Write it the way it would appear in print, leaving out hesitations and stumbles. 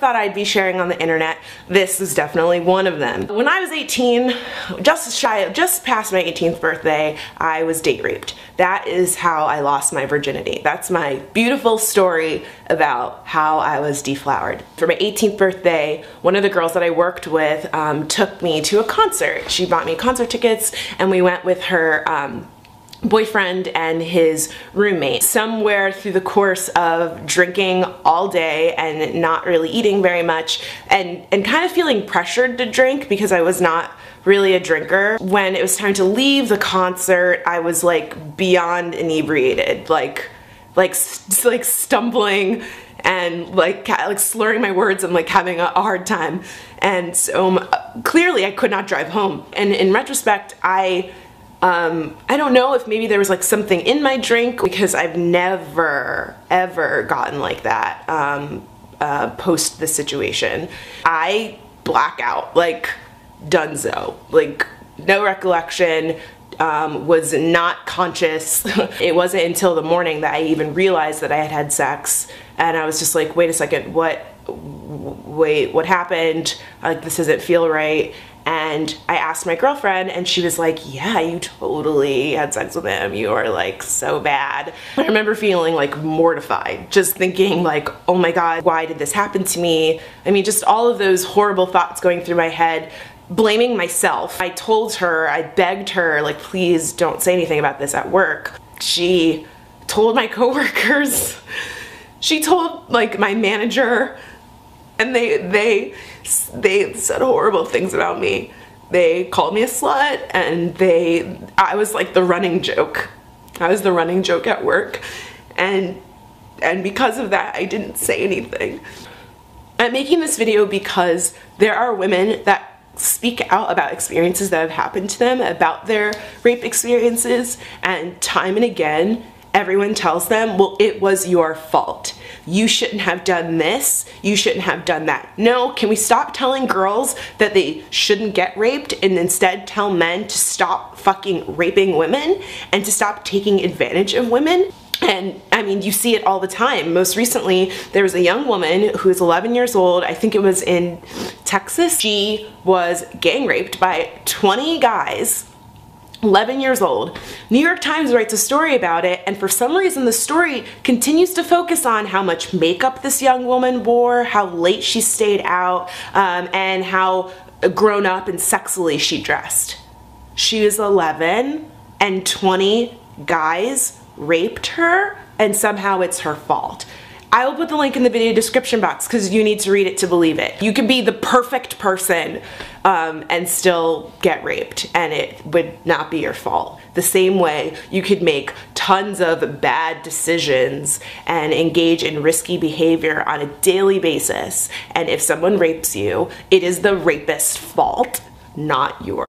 thought I'd be sharing on the internet, this is definitely one of them. When I was 18, just past my 18th birthday, I was date raped. That is how I lost my virginity. That's my beautiful story about how I was deflowered. For my 18th birthday, one of the girls that I worked with took me to a concert. She bought me concert tickets and we went with her boyfriend and his roommate. Somewhere through the course of drinking all day and not really eating very much and kind of feeling pressured to drink because I was not really a drinker, when it was time to leave the concert, I was like beyond inebriated, like stumbling and like slurring my words and like having a hard time. And so clearly I could not drive home. And in retrospect, I don't know if maybe there was like something in my drink, because I've never ever gotten like that post the situation. I black out, like dunzo, like no recollection, was not conscious. It wasn't until the morning that I even realized that I had had sex, and I was just like, wait a second, what happened? Like, this doesn't feel right. And I asked my girlfriend and she was like, yeah, you totally had sex with him. You are like so bad. I remember feeling like mortified, just thinking like, oh my God, why did this happen to me? I mean, just all of those horrible thoughts going through my head, blaming myself. I told her, I begged her, like, please don't say anything about this at work. She told my coworkers, she told like my manager, and they said horrible things about me. They called me a slut, and I was like the running joke. I was the running joke at work, and because of that, I didn't say anything. I'm making this video because there are women that speak out about experiences that have happened to them, about their rape experiences, and time and again, everyone tells them, well, it was your fault. You shouldn't have done this. You shouldn't have done that. No, can we stop telling girls that they shouldn't get raped and instead tell men to stop fucking raping women and to stop taking advantage of women? And I mean, you see it all the time. Most recently, there was a young woman who is 11 years old. I think it was in Texas. She was gang raped by 20 guys. 11 years old. New York Times writes a story about it, and for some reason the story continues to focus on how much makeup this young woman wore, how late she stayed out, and how grown up and sexily she dressed. She was 11 and 20 guys raped her, and somehow it's her fault. I will put the link in the video description box because you need to read it to believe it. You can be the perfect person and still get raped, and it would not be your fault. The same way you could make tons of bad decisions and engage in risky behavior on a daily basis, and if someone rapes you, it is the rapist's fault, not yours.